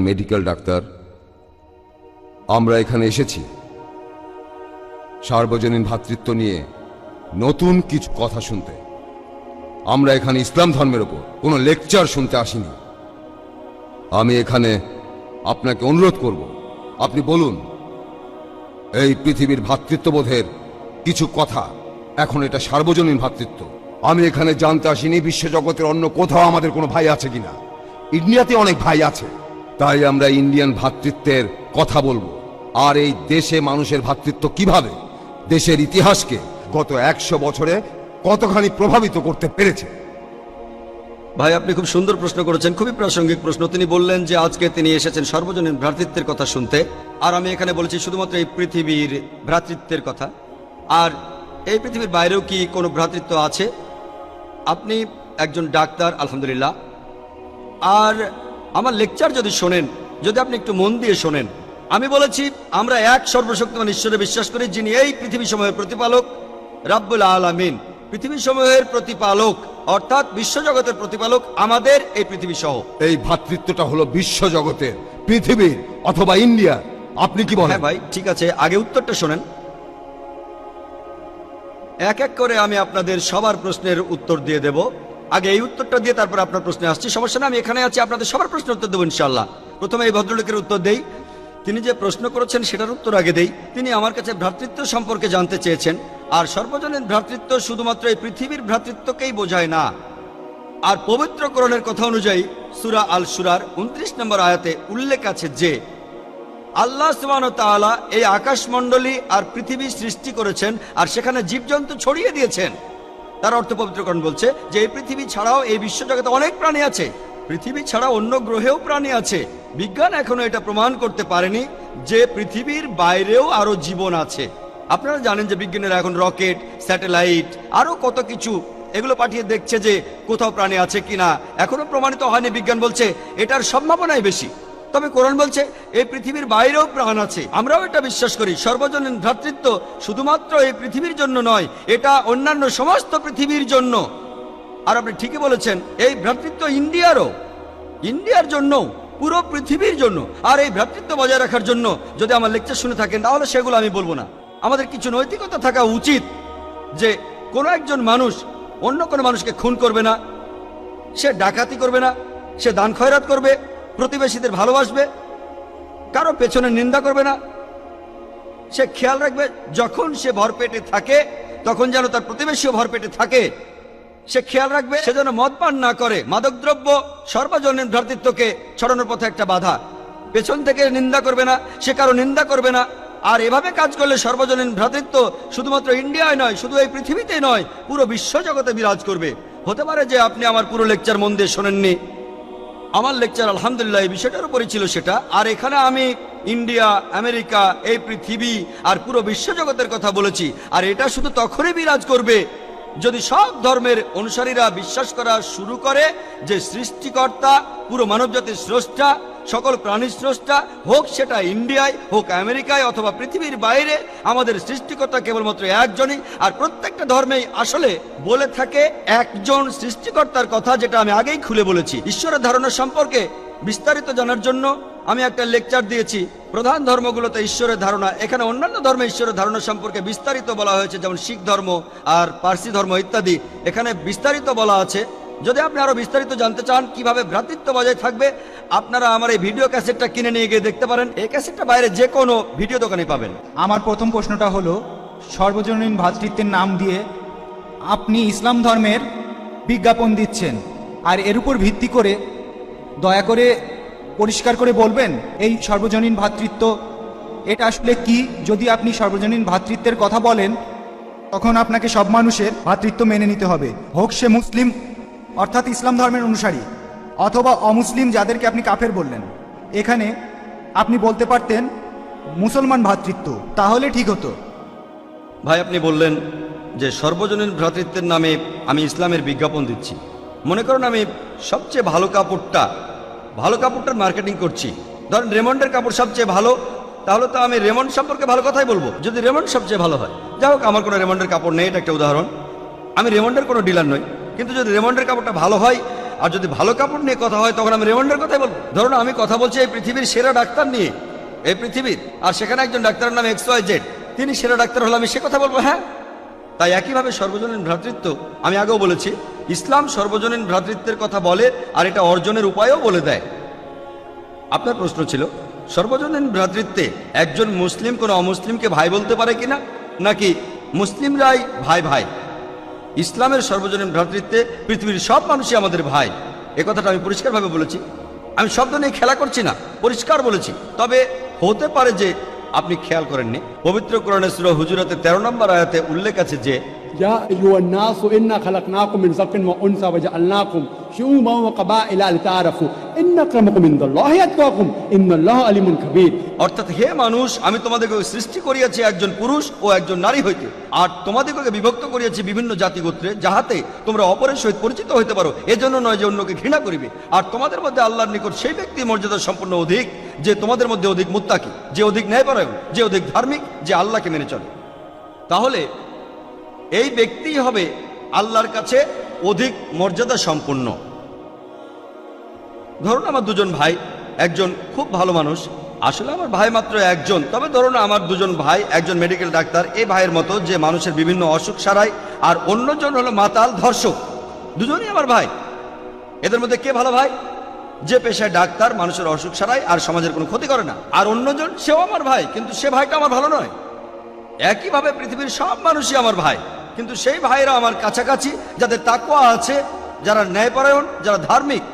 Medical doctor, আমরা এখানে এসেছি সার্বজনীন ভ্রাতৃত্ব নিয়ে নতুন কিছু কথা শুনতে। আমরা এখানে ইসলাম ধর্মের উপর কোনো লেকচার শুনতে আসিনি। আমি এখানে আপনাকে অনুরোধ করব, আপনি বলুন এই পৃথিবীর ভ্রাতৃত্ববোধের কিছু কথা। এখন এটা সার্বজনীন ভ্রাতৃত্ব। আমি এখানে জানতে আসিনি বিশ্বজগতের অন্য কোথাও আমাদের কোনো ভাই আছে কিনা। ইন্ডিয়াতে অনেক ভাই আছে, তাই আমরা ইন্ডিয়ান ভ্রাতৃত্বের কথা বলবো। আর এই দেশে মানুষের ভ্রাতৃত্ব কিভাবে দেশের ইতিহাসকে গত 100 বছরে কতখানি প্রভাবিত করতে পেরেছে। ভাই, আপনি খুব সুন্দর প্রশ্ন করেছেন, খুবই প্রাসঙ্গিক প্রশ্ন। তিনি বললেন যে আজকে তিনি এসেছেন সর্বজনীন ভ্রাতৃত্বের কথা শুনতে, আর আমি এখানে বলেছি শুধুমাত্র এই পৃথিবীর ভ্রাতৃত্বের কথা। আর এই পৃথিবীর বাইরেও কি কোনো ভ্রাতৃত্ব আছে? আপনি একজন ডাক্তার, আলহামদুলিল্লাহ। আর আমার লেকচার যদি শোনেন, যদি আপনি একটু মন দিয়ে শোনেন, আমি বলেছি আমরা এক সর্বশক্তিমান ঈশ্বরে বিশ্বাস করি, যিনি এই পৃথিবী সমূহের প্রতিপালক, রাব্বুল আলামিন। পৃথিবী সমূহের প্রতিপালক অর্থাৎ বিশ্বজগতের প্রতিপালক আমাদের এই পৃথিবী সহ। এই ভ্রাতৃত্বটা হলো বিশ্বজগতের, পৃথিবীর অথবা ইন্ডিয়া। আপনি কি বলেন? হ্যাঁ ভাই, ঠিক আছে, আগে উত্তরটা শোনেন। এক এক করে আমি আপনাদের সবার প্রশ্নের উত্তর দিয়ে দেব। আগে এই উত্তরটা দিয়ে তারপর আপনার প্রশ্নে আসছি। সমস্যা না, আমি এখানে আছি, আপনাদের সবার প্রশ্নের উত্তর দেবো ইনশাল্লাহ। প্রথমে এই ভদ্রলোকের উত্তর দেই। তিনি যে প্রশ্ন করেছেন সেটার উত্তর আগে দেই। তিনি আমার কাছে ভ্রাতৃত্ব সম্পর্কে জানতে চেয়েছেন। আর সর্বজনীন ভ্রাতৃত্ব শুধুমাত্র এই পৃথিবীর ভ্রাতৃত্বকেই বোঝায় না। আর পবিত্র কোরআনের কথা অনুযায়ী সূরা আল শুরার 29 নম্বর আয়াতে উল্লেখ আছে যে আল্লাহ সুবহানাহু ওয়া তাআলা এই আকাশমণ্ডলী আর পৃথিবী সৃষ্টি করেছেন আর সেখানে জীবজন্তু ছড়িয়ে দিয়েছেন। তার অর্থ পবিত্র কোরআন বলছে যে এই পৃথিবী ছাড়াও এই বিশ্বজগতে অনেক প্রাণী আছে। পৃথিবী ছাড়া অন্য গ্রহেও প্রাণী আছে। বিজ্ঞান এখনো এটা প্রমাণ করতে পারেনি যে পৃথিবীর বাইরেও আরো জীবন আছে। আপনারা জানেন যে বিজ্ঞানীরা এখন রকেট, স্যাটেলাইট, আরো কত কিছু এগুলো পাঠিয়ে দেখছে যে কোথাও প্রাণী আছে কিনা। এখনো প্রমাণিত হয়নি। বিজ্ঞান বলছে এটার সম্ভাবনাই বেশি। তবে কোরআন বলছে এই পৃথিবীর বাইরেও প্রাণ আছে। আমরাও এটা বিশ্বাস করি। সর্বজনীন ভ্রাতৃত্ব শুধুমাত্র এই পৃথিবীর জন্য নয়, এটা অন্যান্য সমস্ত পৃথিবীর জন্য। আর আপনি ঠিকই বলেছেন, এই ভ্রাতৃত্ব ইন্ডিয়ার জন্য, পুরো পৃথিবীর জন্য। আর এই ভ্রাতৃত্ব বজায় রাখার জন্য যদি আমার লেকচার শুনে থাকেন তাহলে সেগুলো আমি বলবো না। আমাদের কিছু নৈতিকতা থাকা উচিত যে কোনো একজন মানুষ অন্য কোনো মানুষকে খুন করবে না, সে ডাকাতি করবে না, সে দান খয়রাত করবে, প্রতিবেশীদের ভালোবাসবে, কারো পেছনে নিন্দা করবে না। সে খেয়াল রাখবে যখন সে ভরপেটে থাকে তখন যেন তার প্রতিবেশীও ভরপেটে থাকে। সে খেয়াল রাখবে সে যেন মদ পান না করে। মাদকদ্রব্য সর্বজনীন ভ্রাতৃত্বকে ছড়ানোর পথে একটা বাধা। পেছন থেকে নিন্দা করবে না, সে কারো নিন্দা করবে না। আর এভাবে কাজ করলে সর্বজনীন ভ্রাতৃত্ব শুধুমাত্র ইন্ডিয়ায় নয়, শুধু এই পৃথিবীতেই নয়, পুরো বিশ্বজগতে বিরাজ করবে। হতে পারে যে আপনি আমার পুরো লেকচার মন দিয়ে শোনেননি। আমার লেকচার আলহামদুলিল্লাহ এই বিষয়টার উপরই ছিল সেটা। আর এখানে আমি ইন্ডিয়া, আমেরিকা, এই পৃথিবী আর পুরো বিশ্বজগতের কথা বলেছি। আর এটা শুধু তখনই বিরাজ করবে যদি সব ধর্মের অনুসারীরা বিশ্বাস করা শুরু করে যে সৃষ্টিকর্তা, পুরো মানবজাতির স্রষ্টা, সকল প্রাণীর স্রষ্টা, হোক সেটা ইন্ডিয়ায়, হোক আমেরিকায় অথবা পৃথিবীর বাইরে, আমাদের সৃষ্টিকর্তা কেবলমাত্র একজনই। আর প্রত্যেকটা ধর্মেই আসলে বলে থাকে একজন সৃষ্টিকর্তার কথা, যেটা আমি আগেই খুলে বলেছি। ঈশ্বরের ধারণা সম্পর্কে বিস্তারিত জানার জন্য আমি একটা লেকচার দিয়েছি। প্রধান ধর্মগুলোতে ঈশ্বরের ধারণা, এখানে অন্যান্য ধর্মে ঈশ্বরের ধারণা সম্পর্কে বিস্তারিত বলা হয়েছে, যেমন শিখ ধর্ম আর পার্সি ধর্ম ইত্যাদি। এখানে বিস্তারিত বলা আছে। যদি আপনি আরো বিস্তারিত জানতে চান কিভাবে ভ্রাতৃত্ব বজায় থাকবে, আপনারা আমার এই ভিডিও ক্যাসেটটা কিনে নিয়ে গিয়ে দেখতে পারেন। এই ক্যাসেটটা বাইরে যে কোনো ভিডিও দোকানে পাবেন। আমার প্রথম প্রশ্নটা হলো, সর্বজনীন ভ্রাতৃত্বের নাম দিয়ে আপনি ইসলাম ধর্মের বিজ্ঞাপন দিচ্ছেন, আর এর উপর ভিত্তি করে দয়া করে পরিষ্কার করে বলবেন এই সর্বজনীন ভ্রাতৃত্ব এটা আসলে কি? যদি আপনি সর্বজনীন ভ্রাতৃত্বের কথা বলেন তখন আপনাকে সব মানুষের ভ্রাতৃত্ব মেনে নিতে হবে, হোক সে মুসলিম অর্থাৎ ইসলাম ধর্মের অনুসারী অথবা অমুসলিম, যাদেরকে আপনি কাফের বললেন। এখানে আপনি বলতে পারতেন মুসলমান ভ্রাতৃত্ব, তাহলে ঠিক হতো। ভাই, আপনি বললেন যে সর্বজনীন ভ্রাতৃত্বের নামে আমি ইসলামের বিজ্ঞাপন দিচ্ছি। মনে করুন আমি সবচেয়ে ভালো কাপড়টার মার্কেটিং করছি। ধরেন রেমন্ডের কাপড় সবচেয়ে ভালো, তাহলে তো আমি রেমন্ড সম্পর্কে ভালো কথাই বলবো, যদি রেমন্ড সবচেয়ে ভালো হয়। যাই হোক, আমার কোনো রেমন্ডের কাপড় নেই, এটা একটা উদাহরণ। আমি রেমন্ডের কোনো ডিলার নই, কিন্তু যদি রেমন্ডের কাপড়টা ভালো হয় আর যদি ভালো কাপড় নিয়ে কথা হয় তখন আমি রেমন্ডের কথাই বলবো। ধরুন আমি কথা বলছি এই পৃথিবীর সেরা ডাক্তার নিয়ে, এই পৃথিবীর, আর সেখানে একজন ডাক্তারের নাম XYZ, তিনি সেরা ডাক্তার হলে আমি সে কথা বলবো। হ্যাঁ, তাই একইভাবে সর্বজনীন ভ্রাতৃত্ব, আমি আগেও বলেছি, ইসলাম সর্বজনীন ভ্রাতৃত্বের কথা বলে আর এটা অর্জনের উপায়ও বলে দেয়। আপনার প্রশ্ন ছিল সর্বজনীন ভ্রাতৃত্বে একজন মুসলিম কোনো অমুসলিমকে ভাই বলতে পারে কিনা, নাকি মুসলিমরাই ভাই ভাই। ইসলামের সর্বজনীন ভ্রাতৃত্বে পৃথিবীর সব মানুষই আমাদের ভাই, এ কথাটা আমি পরিষ্কারভাবে বলেছি। আমি শব্দ নিয়ে খেলা করছি না, পরিষ্কার বলেছি। তবে হতে পারে যে আপনি খেয়াল করেননি, পবিত্র কোরআনে সূরা হুজুরাতের 13 নম্বর আয়াতে উল্লেখ আছে যে يا أيها الناس إنا خلقناكم من ذكر وأنثى وجعلناكم شعوبا وقبائل لتعارفوا إن أكرمكم عند الله أتقاكم إن الله عليم خبير। অর্থাৎ হে মানুষ, আমি তোমাদেরকে সৃষ্টি করিয়াছি একজন পুরুষ ও একজন নারী হইতে, আর তোমাদেরকে বিভক্ত করিয়াছি বিভিন্ন জাতিগোত্রে, যাহাতে তোমরা অপরের সহিত পরিচিত হইতে পারো, এজন্য নয় যে অন্যকে ঘৃণা করিবে। আর তোমাদের মধ্যে আল্লাহর নিকট সেই ব্যক্তি মর্যাদা সম্পন্ন অধিক যে তোমাদের মধ্যে অধিক মুত্তাকি, যে অধিক ন্যায়পরায়ণ, যে অধিক ধার্মিক, যে আল্লাহকে মেনে চলে। তাহলে এই ব্যক্তি হবে আল্লাহর কাছে অধিক মর্যাদা সম্পন্ন। ধরুন আমার দুজন ভাই, একজন খুব ভালো মানুষ, আসলে আমার ভাই মাত্র একজন, তবে ধরুন আমার দুজন ভাই, একজন মেডিকেল ডাক্তার, এই ভাইয়ের মতো যে মানুষের বিভিন্ন অসুখ সারায়, আর অন্যজন হলো মাতাল ধর্ষক। দুজনই আমার ভাই। এদের মধ্যে কে ভালো ভাই? যে পেশায় ডাক্তার, মানুষের অসুখ সারায় আর সমাজের কোনো ক্ষতি করে না। আর অন্যজন, সেও আমার ভাই, কিন্তু সে ভাইটা আমার ভালো নয়। একইভাবে পৃথিবীর সব মানুষই আমার ভাই, কিন্তু সেই ভাইরা আমার কাছাকাছি, যাদের তাকওয়া আছে, যারা ন্যায়পরায়ণ, যারা ধার্মিক।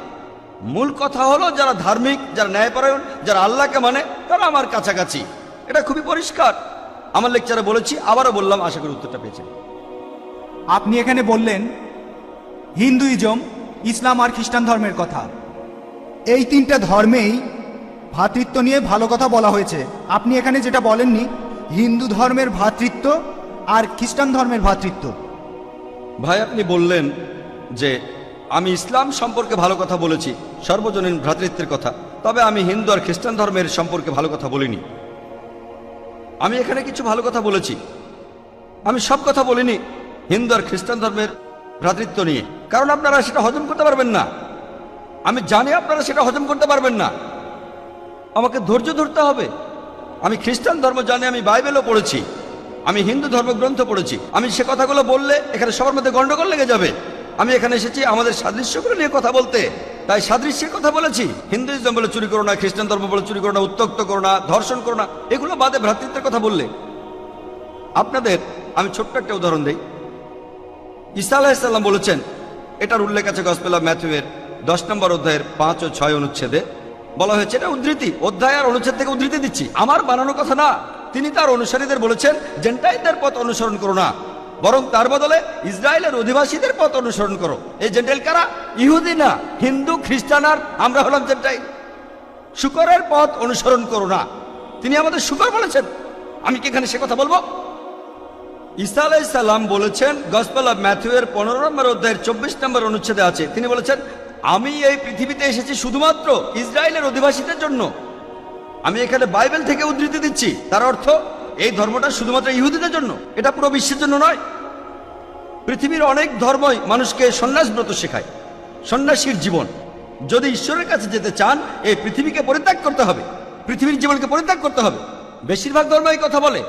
মূল কথা হলো যারা ধার্মিক, যারা ন্যায়পরায়ণ, যারা আল্লাহকে মানে, তারা আমার কাছাকাছি। এটা খুবই পরিষ্কার, আমার লেকচারে বলেছি, আবারও বললাম, আশা করি উত্তরটা পেয়েছেন। আপনি এখানে বললেন হিন্দুইজম, ইসলাম আর খ্রিস্টান ধর্মের কথা। এই তিনটা ধর্মেই ভ্রাতৃত্ব নিয়ে ভালো কথা বলা হয়েছে। আপনি এখানে যেটা বলেননি, হিন্দু ধর্মের ভ্রাতৃত্ব আর খ্রিস্টান ধর্মের ভ্রাতৃত্ব। ভাই আপনি বললেন যে আমি ইসলাম সম্পর্কে ভালো কথা বলেছি, সর্বজনীন ভ্রাতৃত্বের কথা, তবে আমি হিন্দু আর খ্রিস্টান ধর্মের সম্পর্কে ভালো কথা বলিনি। আমি এখানে কিছু ভালো কথা বলেছি, আমি সব কথা বলিনি হিন্দু আর খ্রিস্টান ধর্মের ভ্রাতৃত্ব নিয়ে, কারণ আপনারা সেটা হজম করতে পারবেন না। আমি জানি আপনারা সেটা হজম করতে পারবেন না, আমাকে ধৈর্য ধরতে হবে। আমি খ্রিস্টান ধর্ম জানি, আমি বাইবেলও পড়েছি, আমি হিন্দু ধর্মগ্রন্থ পড়েছি। আমি সে কথাগুলো বললে এখানে সবার মধ্যে গন্ডগোল লেগে যাবে। আমি এখানে এসেছি আমাদের সাদৃশ্যগুলো নিয়ে কথা বলতে, তাই সাদৃশ্যের কথা বলেছি। হিন্দুইজম বলে চুরি করো না, খ্রিস্টান ধর্ম বলে চুরি করো না, উত্ত্যক্ত করো না, ধর্ষণ করো না, এগুলো বাদে ভ্রাতৃত্বের কথা বললে। আপনাদের আমি ছোট্ট একটা উদাহরণ দেই। ঈসা আলাইহিস সালাম বলেছেন, এটার উল্লেখ আছে গসপেল অফ ম্যাথিউয়ের 10 নম্বর অধ্যায়ের 5 ও 6 অনুচ্ছেদে বলা হয়েছে। এটা উদ্ধৃতি, অধ্যায় আর অনুচ্ছেদ থেকে উদ্ধৃতি দিচ্ছি, আমার বানানো কথা না। তিনি তার অনুসারীদের বলেছেন, জেন্টাইলদের পথ অনুসরণ করো না, বরং তার বদলে ইসরায়েলের অধিবাসীদের পথ অনুসরণ করো। এই জেন্টাইল কারা? ইহুদি না, হিন্দু, খ্রিস্টান, আর আমরা হলাম জেন্টাইল। শুকরের পথ অনুসরণ করো না, তিনি আমাদের শুকর বলেছেন। আমি কি এখানে সে কথা বলবো? ঈসা আলাইহিস সালাম বলেছেন, গসপেল অফ ম্যাথিউয়ের 15 নম্বর অধ্যায়ের 24 নম্বর অনুচ্ছেদে আছে, তিনি বলেছেন, আমি এই পৃথিবীতে এসেছি শুধুমাত্র ইসরায়েলের অধিবাসীদের জন্য। আমি এখানে বাইবেল থেকে উদ্ধৃতি দিচ্ছি, তার অর্থ এই ধর্মটা শুধুমাত্র ইহুদিদের জন্য, এটা পুরো বিশ্বের জন্য নয়। পৃথিবীর অনেক ধর্মই মানুষকে সন্ন্যাস ব্রত শেখায়, সন্ন্যাসীর জীবন। যদি ঈশ্বরের কাছে যেতে চান, এই পৃথিবীকে পরিত্যাগ করতে হবে, পৃথিবীর জীবনকে পরিত্যাগ করতে হবে। বেশিরভাগ ধর্ম এই কথা বলে,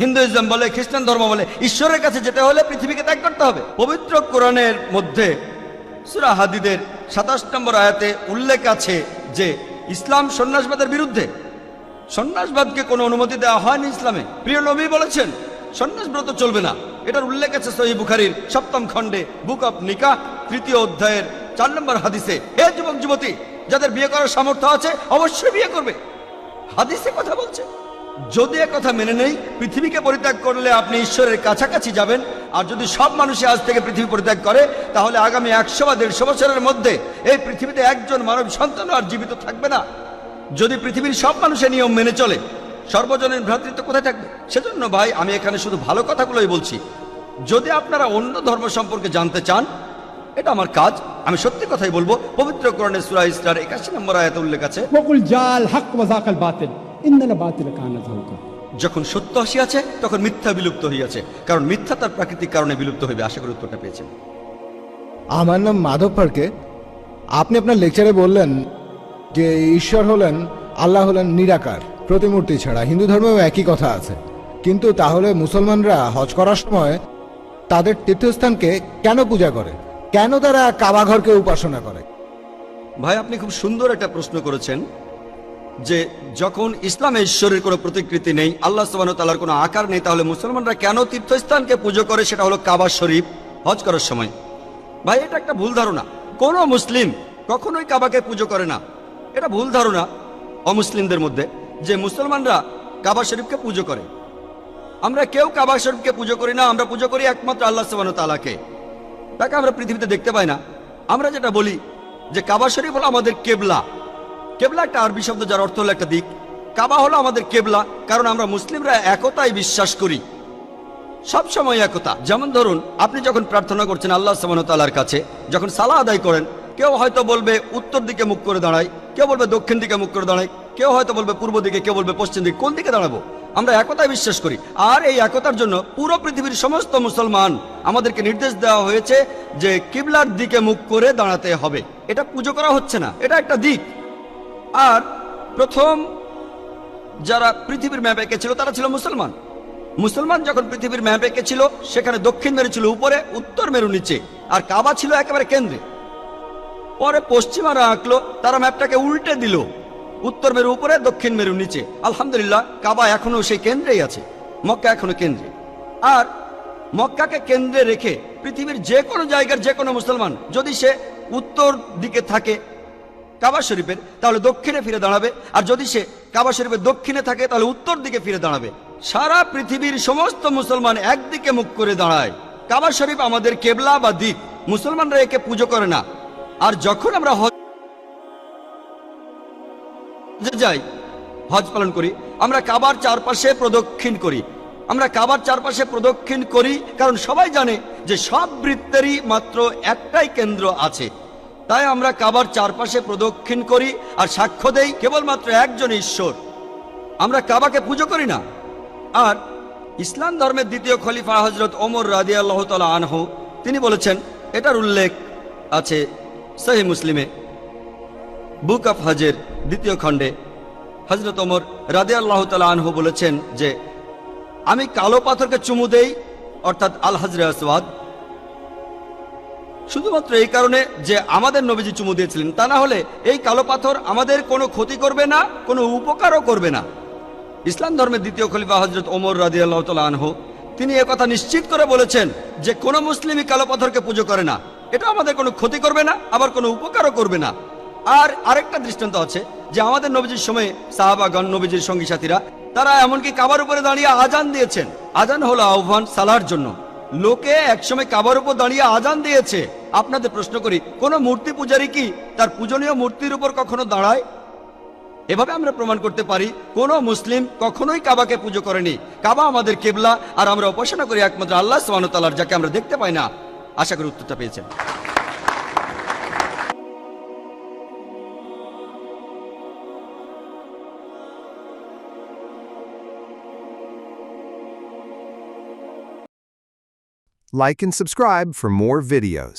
হিন্দুইজম বলে, খ্রিস্টান ধর্ম বলে, ঈশ্বরের কাছে যেতে হলে পৃথিবীকে ত্যাগ করতে হবে। পবিত্র কোরআনের মধ্যে সূরা হাদীদের 27 নম্বর আয়াতে উল্লেখ আছে যে ইসলাম সন্ন্যাসবাদের বিরুদ্ধে। সন্ন্যাসবাদকে কোনো অনুমতি দেওয়া হয়নি ইসলামে। প্রিয় নবী বলেছেন সন্ন্যাস ব্রত চলবে না। এটার উল্লেখ আছে সহিহ বুখারীর 7ম খণ্ডে, বুক অফ নিকাহ 3য় অধ্যায়ের 4 নম্বর হাদিসে। হে যুবক যুবতী, যাদের বিয়ে করার সামর্থ্য আছে অবশ্যই বিয়ে করবে, হাদিসে কথা বলছে। যদি কথা মেনে নেই, পৃথিবীকে পরিত্যাগ করলে আপনি ঈশ্বরের কাছাকাছি যাবেন। আর যদি সব মানুষই আজ থেকে পৃথিবী পরিত্যাগ করে, তাহলে আগামী 100 বা 150 বছরের মধ্যে এই পৃথিবীতে একজন মানব সন্তান আর জীবিত থাকবে না। যদি পৃথিবীর সব মানুষের নিয়ম মেনে চলে, সর্বজনীন ভ্রাতৃত্ব কোথায় থাকবে? সেজন্য ভাই আমি এখানে শুধু ভালো কথাগুলোই বলছি। যদি আপনারা অন্য ধর্ম সম্পর্কে জানতে চান, এটা আমার কাজ, আমি সত্যি কথাই বলবো। পবিত্র কোরআনের সূরা ইসরার 81 নম্বর আয়াতে উল্লেখ আছে, وقل جاء الحق وزهق الباطل إن الباطل كان زهوقا। যখন সত্য আসিয়াছে তখন মিথ্যা বিলুপ্ত হইয়াছে, কারণ মিথ্যা তার প্রাকৃতিক কারণে বিলুপ্ত হইবে। আশা করি উত্তরটা পেয়েছেন। আমার নাম মাধব ফারকে। আপনি আপনার লেকচারে বললেন যে ঈশ্বর হলেন, আল্লাহ হলেন নিরাকার, প্রতিমূর্তি ছাড়া। হিন্দু ধর্মেও একই কথা আছে। কিন্তু তাহলে মুসলমানরা হজ করার সময় তাদের তীর্থস্থানকে কেন পূজা করে? কেন তারা কাবা ঘরকে উপাসনা করে? ভাই, আপনি খুব সুন্দর একটা প্রশ্ন করেছেন যে যখন ইসলামে ঈশ্বরের কোনো প্রতিকৃতি নেই, আল্লাহ সুবহানাহু ওয়া তাআলার কোনো আকার নেই, তাহলে মুসলমানরা কেন তীর্থস্থানকে পুজো করে? সেটা হলো কাবা শরীফ হজ করার সময়। ভাই, এটা একটা ভুল ধারণা। কোনো মুসলিম কখনোই কাবাকে পুজো করে না। এটা ভুল ধারণা অমুসলিমদের মধ্যে যে মুসলমানরা কাবা শরীফকে পুজো করে। আমরা কেউ কাবা শরীফকে পুজো করি না। আমরা পুজো করি একমাত্র আল্লাহ সুবহানাহু ওয়া তাআলাকে। তাকে আমরা পৃথিবীতে দেখতে পাই না। আমরা যেটা বলি যে কাবা শরীফ হলো আমাদের কেবলা। কেবলা একটা আরবি শব্দ যার অর্থ হলো একটা দিক। কাবা হলো আমাদের কেবলা, কারণ আমরা মুসলিমরা একতায় বিশ্বাস করি, সব সময় একতা। যেমন ধরুন, আপনি যখন প্রার্থনা করছেন আল্লাহ সুবহানাহু ওয়া তাআলার কাছে, যখন সালাহ আদায় করেন, কেউ হয়তো বলবে উত্তর দিকে মুখ করে দাঁড়ায়, কেউ বলবে দক্ষিণ দিকে মুখ করে দাঁড়ায়, কেউ হয়তো বলবে পূর্ব দিকে, কেউ বলবে পশ্চিম দিকে। কোন দিকে দাঁড়াবো? আমরা একতায় বিশ্বাস করি। আর এই একতার জন্য পুরো পৃথিবীর সমস্ত মুসলমান আমাদেরকে নির্দেশ দেওয়া হয়েছে যে কিবলার দিকে মুখ করে দাঁড়াতে হবে। এটা পুজো করা হচ্ছে না, এটা একটা দিক। আর প্রথম যারা পৃথিবীর ম্যাপ এঁকেছিল তারা ছিল মুসলমান। মুসলমান যখন পৃথিবীর ম্যাপ এঁকেছিল, সেখানে দক্ষিণ মেরু ছিল উপরে, উত্তর মেরু নিচে, আর কাবা ছিল একেবারে কেন্দ্রে। পরে পশ্চিমারা আঁকলো, তারা ম্যাপটাকে উল্টে দিল, উত্তর মেরু উপরে, দক্ষিণ মেরু নিচে। আলহামদুলিল্লাহ, কাবা এখনো সেই কেন্দ্রেই আছে, মক্কা এখনো কেন্দ্রে। আর মক্কাকে কেন্দ্রে রেখে পৃথিবীর যে কোনো জায়গার যে কোনো মুসলমান যদি সে উত্তর দিকে থাকে কাবা শরীফের, তাহলে দক্ষিণে ফিরে দাঁড়াবে। আর যদি সে কাবা শরীফের দক্ষিণে থাকে তাহলে উত্তর দিকে ফিরে দাঁড়াবে। সারা পৃথিবীর সমস্ত মুসলমান একদিকে মুখ করে দাঁড়ায়। কাবা শরীফ আমাদের কেবলা বা দিক। মুসলমানরা একে পুজো করে না। আর যখন আমরা হজে যাই, হজ পালন করি, আমরা কাবার চারপাশে প্রদক্ষিণ করি। আমরা কাবার চারপাশে প্রদক্ষিণ করি কারণ সবাই জানে যে সব বৃত্তেরই মাত্র একটাই কেন্দ্র আছে। তাই আমরা কাবার চারপাশে প্রদক্ষিণ করি আর সাক্ষ্য দেই কেবলমাত্র একজন ঈশ্বর। আমরা কাবাকে পুজো করি না। আর ইসলাম ধর্মের দ্বিতীয় খলিফা হযরত ওমর রাদিয়াল্লাহু তাআলা আনহু তিনি বলেছেন, এটার উল্লেখ আছে সহিহ মুসলিমে, বুক অফ হজের দ্বিতীয় খণ্ডে। হযরত ওমর রাদিয়াল্লাহু তাআলা আনহু বলেছেন যে আমি কালো পাথরকে চুমু দেই, অর্থাৎ আল হাজরে আসওয়াদ, শুধুমাত্র এই কারণে যে আমাদের নবীজি চুমু দিয়েছিলেন। তা না হলে এই কালো পাথর আমাদের কোনো ক্ষতি করবে না, কোনো উপকারও করবে না। ইসলাম ধর্মের দ্বিতীয় খলিফা হযরত ওমর রাদিয়াল্লাহু তাআলা আনহু তিনি একথা নিশ্চিত করে বলেছেন যে কোনো মুসলিমই কালো পাথরকে পুজো করে না। এটা আমাদের কোনো ক্ষতি করবে না, আবার কোনো উপকারও করবে না। আর আরেকটা দৃষ্টান্ত আছে যে আমাদের নবীজির সময়ে সাহাবাগণ, নবীজির সঙ্গী সাথীরা, তারা এমনকি কাবার উপরে দাঁড়িয়ে আজান দিয়েছেন। আজান হলো আহ্বান সালার জন্য। লোকে একসময় কাবার উপর দাঁড়িয়ে আজান দিয়েছে। আপনাদের প্রশ্ন করি, কোন মূর্তি পূজারী কি তার পূজনীয় মূর্তির উপর কখনো দাঁড়ায়? এভাবে আমরা প্রমাণ করতে পারি কোন মুসলিম কখনোই কাবাকে পুজো করেনি। কাবা আমাদের কেবলা, আর আমরা উপাসনা করি একমাত্র আল্লাহ সুবহানাহু ওয়া তাআলার, যাকে আমরা দেখতে পাই না। আশা করি উত্তরটা পেয়েছেন। Like and subscribe for more videos.